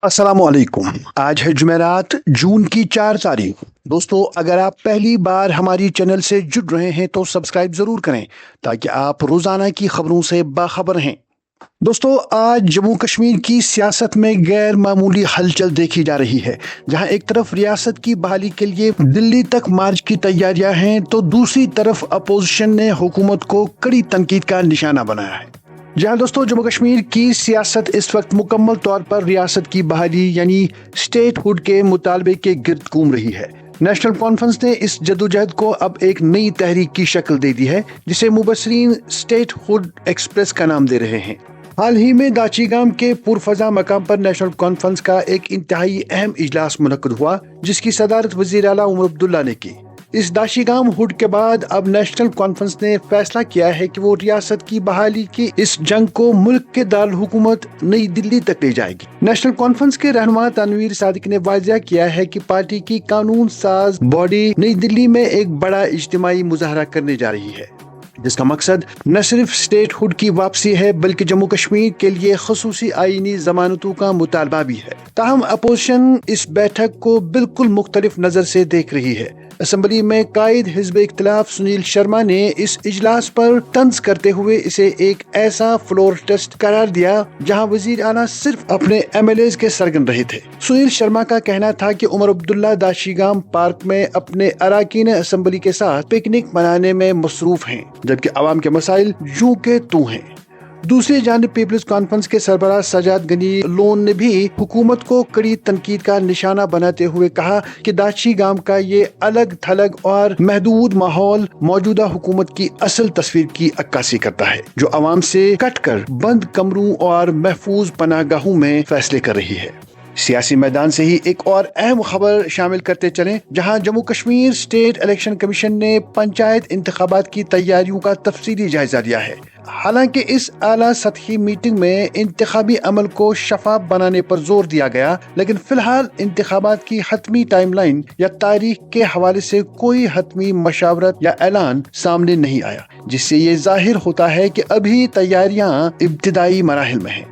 अस्सलाम वालेकुम। आज है जुमेरात, जून की 4 तारीख। दोस्तों, अगर आप पहली बार हमारी चैनल से जुड़ रहे हैं तो सब्सक्राइब जरूर करें ताकि आप रोजाना की खबरों से बाखबर रहें। दोस्तों, आज जम्मू कश्मीर की सियासत में गैर मामूली हलचल देखी जा रही है। जहां एक तरफ रियासत की बहाली के लिए दिल्ली तक मार्च की तैयारियां हैं तो दूसरी तरफ अपोजिशन ने हुकूमत को कड़ी तनकीद का निशाना बनाया है। जहां दोस्तों जम्मू कश्मीर की सियासत इस वक्त मुकम्मल तौर पर रियासत की बहाली यानी स्टेट हुड के मुतालबे के गिर्द घूम रही है। नेशनल कॉन्फ्रेंस ने इस जद्दोजहद को अब एक नई तहरीक की शक्ल दे दी है, जिसे मुबसरीन स्टेट हुड एक्सप्रेस का नाम दे रहे हैं। हाल ही में दाचीगाम के पुरफजा मकाम पर नेशनल कॉन्फ्रेंस का एक इंतहाई अहम इजलास मुनक्कद हुआ, जिसकी सदारत वजीर आला उमर अब्दुल्ला ने की। इस दाशीगाम हुड के बाद अब नेशनल कॉन्फ्रेंस ने फैसला किया है कि वो रियासत की बहाली की इस जंग को मुल्क के दारुल हुकूमत नई दिल्ली तक ले जाएगी। नेशनल कॉन्फ्रेंस के रहनुमा तनवीर सादिक ने वाज़ेह किया है कि पार्टी की कानून साज बॉडी नई दिल्ली में एक बड़ा इज्तिमाई मुजाहरा करने जा रही है, जिसका मकसद न सिर्फ स्टेट हुड की वापसी है बल्कि जम्मू कश्मीर के लिए खसूसी आईनी जमानतों का मुतालबा भी है। ताहम अपोजिशन इस बैठक को बिल्कुल मुख्तलिफ नजर से देख रही है। असेंबली में कायद हिज़्ब इख्तिलाफ सुनील शर्मा ने इस इजलास पर तंज करते हुए इसे एक ऐसा फ्लोर टेस्ट करार दिया जहां वजीर आला सिर्फ अपने MLAs के सरगन रहे थे। सुनील शर्मा का कहना था कि उमर अब्दुल्ला दाशीगाम पार्क में अपने अराकीन असेंबली के साथ पिकनिक मनाने में मसरूफ हैं, जबकि अवाम के मसाइल यूं के तू हैं। दूसरी जानिब पीपल्स कॉन्फ्रेंस के सरबराह सजाद गनी लोन ने भी हुकूमत को कड़ी तनकीद का निशाना बनाते हुए कहा कि दाशीगाम का ये अलग थलग और महदूद माहौल मौजूदा हुकूमत की असल तस्वीर की अक्कासी करता है, जो अवाम से कटकर बंद कमरों और महफूज पनाहगाहों में फैसले कर रही है। सियासी मैदान से ही एक और अहम खबर शामिल करते चलें, जहां Jammu Kashmir state election commission ने पंचायत इंतखाबात की तैयारियों का तफसीली जायजा लिया है। हालांकि इस आला सतही मीटिंग में इंतखाबी अमल को शफाफ बनाने पर जोर दिया गया, लेकिन फिलहाल इंतखाबात की हतमी टाइमलाइन या तारीख के हवाले से कोई हतमी मशावरत या ऐलान सामने नहीं आया, जिससे ये जाहिर होता है कि अभी तैयारियां इब्तिदाई मराहिल में हैं।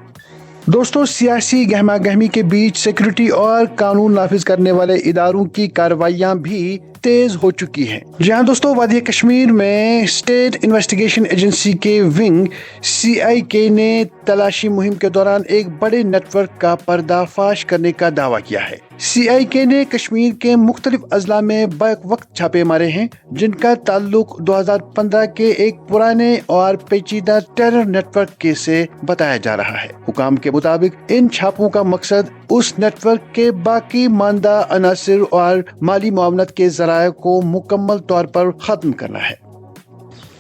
दोस्तों, सियासी गहमा गहमी के बीच सिक्योरिटी और कानून नाफिज करने वाले इदारों की कार्रवाइयां भी तेज हो चुकी हैं। जहां दोस्तों वादी कश्मीर में स्टेट इन्वेस्टिगेशन एजेंसी के विंग CIK ने तलाशी मुहिम के दौरान एक बड़े नेटवर्क का पर्दाफाश करने का दावा किया है। CIK ने कश्मीर के मुख्तलिफ अजला में बैक वक्त छापे मारे हैं, जिनका ताल्लुक 2015 के एक पुराने और पेचीदा टेरर नेटवर्क के से बताया जा रहा है। हुकाम के मुताबिक इन छापों का मकसद उस नेटवर्क के बाकी मानदा अनासिर और माली मुआवनत के जराये को मुकम्मल तौर पर खत्म करना है।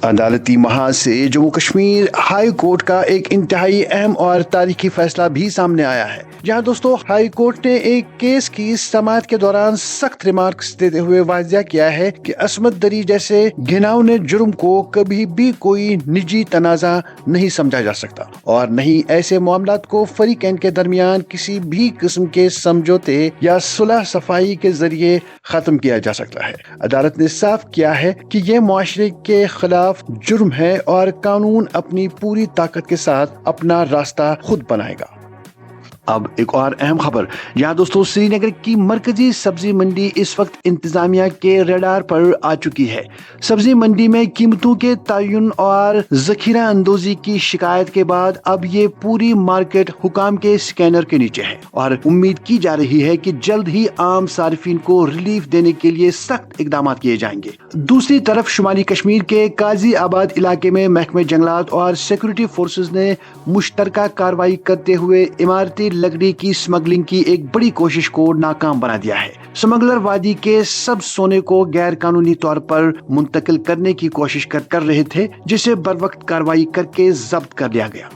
अदालती महाज से जम्मू कश्मीर हाई कोर्ट का एक इंतहाई अहम और तारीखी फैसला भी सामने आया है, जहां दोस्तों हाई कोर्ट ने एक केस की समाअत के दौरान सख्त रिमार्क्स देते हुए वाज़ेह किया है कि असमत दरी जैसे घिनौने जुर्म को कभी भी कोई निजी तनाज़ा नहीं समझा जा सकता और नहीं ऐसे मामलात को फरीकैन के दरमियान किसी भी किस्म के समझौते या सुलह सफाई के जरिए खत्म किया जा सकता है। अदालत ने साफ किया है कि यह मुआशरे के खिलाफ जुर्म है और कानून अपनी पूरी ताकत के साथ अपना रास्ता खुद बनाएगा। अब एक और अहम खबर, यहाँ दोस्तों श्रीनगर की मरकजी सब्जी मंडी इस वक्त इंतजामिया के रडार पर आ चुकी है। सब्जी मंडी में कीमतों के तयन और जखीरा अंदोजी की शिकायत के बाद अब ये पूरी मार्केट हुकाम के स्कैनर के नीचे है और उम्मीद की जा रही है कि जल्द ही आम सार्फिन को रिलीफ देने के लिए सख्त इकदाम किए जाएंगे। दूसरी तरफ शुमाली कश्मीर के काजी आबाद इलाके में महकमे जंगलात और सिक्योरिटी फोर्सेज ने मुश्तरका कार्रवाई करते हुए इमारती लकड़ी की स्मगलिंग की एक बड़ी कोशिश को नाकाम बना दिया है। स्मगलर वादी के सब सोने को गैर कानूनी तौर पर मुंतकिल करने की कोशिश कर रहे थे, जिसे बर वक्त कार्रवाई करके जब्त कर लिया गया।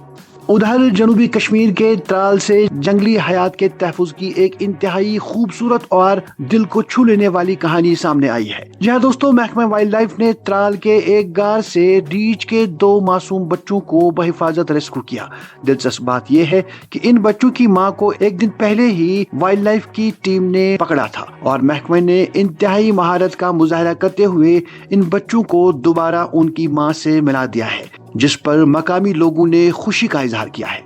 उधर जनूबी कश्मीर के त्राल से जंगली हयात के तहफ़्फ़ुज़ की एक इंतहाई खूबसूरत और दिल को छू लेने वाली कहानी सामने आई है। जहां दोस्तों महकमा वाइल्ड लाइफ ने त्राल के एक गार से रीछ के 2 मासूम बच्चों को बहिफाजत रेस्क्यू किया। दिलचस्प बात यह है कि इन बच्चों की मां को एक दिन पहले ही वाइल्ड लाइफ की टीम ने पकड़ा था और महकमे ने इंतहाई महारत का मुजाहरा करते हुए इन बच्चों को दोबारा उनकी मां से मिला दिया है, जिस पर मकामी लोगों ने खुशी का इजहार किया है।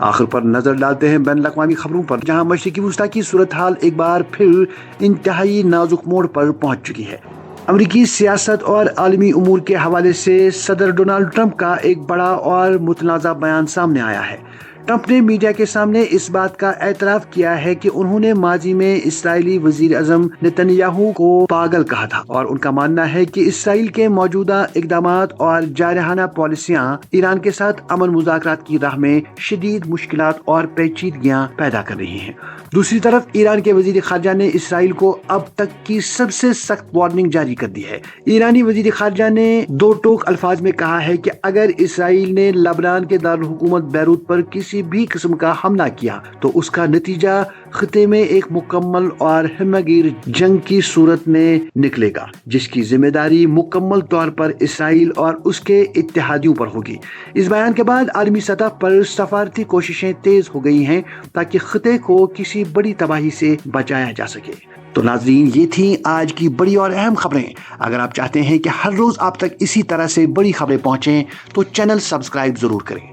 آخر پر نظر ڈالتے ہیں بین الاقوامی خبروں پر، جہاں مشرقی وسطی کی صورتحال ایک بار پھر انتہائی نازک موڑ پر پہنچ چکی ہے۔ امریکی سیاست اور عالمی امور کے حوالے سے صدر ڈونلڈ ٹرمپ کا ایک بڑا اور متنازع بیان سامنے آیا ہے۔ ٹرمپ نے میڈیا کے سامنے اس بات کا اعتراف کیا ہے کہ انہوں نے ماضی میں اسرائیلی وزیر اعظم نیتن یاہو کو پاگل کہا تھا، اور ان کا ماننا ہے کہ اسرائیل کے موجودہ اقدامات اور جارحانہ پالیسیاں ایران کے ساتھ امن مذاکرات کی راہ میں شدید مشکلات اور پیچیدگیاں پیدا کر رہی ہیں۔ دوسری طرف ایران کے وزیر خارجہ نے اسرائیل کو اب تک کی سب سے سخت وارننگ جاری کر دی ہے۔ ایرانی وزیر خارجہ نے دو ٹوک الفاظ میں کہا ہے کہ اگر اسرائیل نے لبنان کے دارالحکومت بیروت پر کسی بھی قسم کا حملہ کیا تو اس کا نتیجہ خطے میں ایک مکمل اور ہمہ گیر جنگ کی صورت میں نکلے گا، جس کی ذمہ داری مکمل طور پر اسرائیل اور اس کے اتحادیوں پر ہوگی۔ اس بیان کے بعد عالمی سطح پر سفارتی کوششیں تیز ہو گئی ہیں تاکہ خطے کو کسی بڑی تباہی سے بچایا جا سکے۔ تو ناظرین، یہ تھیں آج کی بڑی اور اہم خبریں۔ اگر آپ چاہتے ہیں کہ ہر روز آپ تک اسی طرح سے بڑی خبریں پہنچیں تو چینل سبسکرائب ضرور کریں۔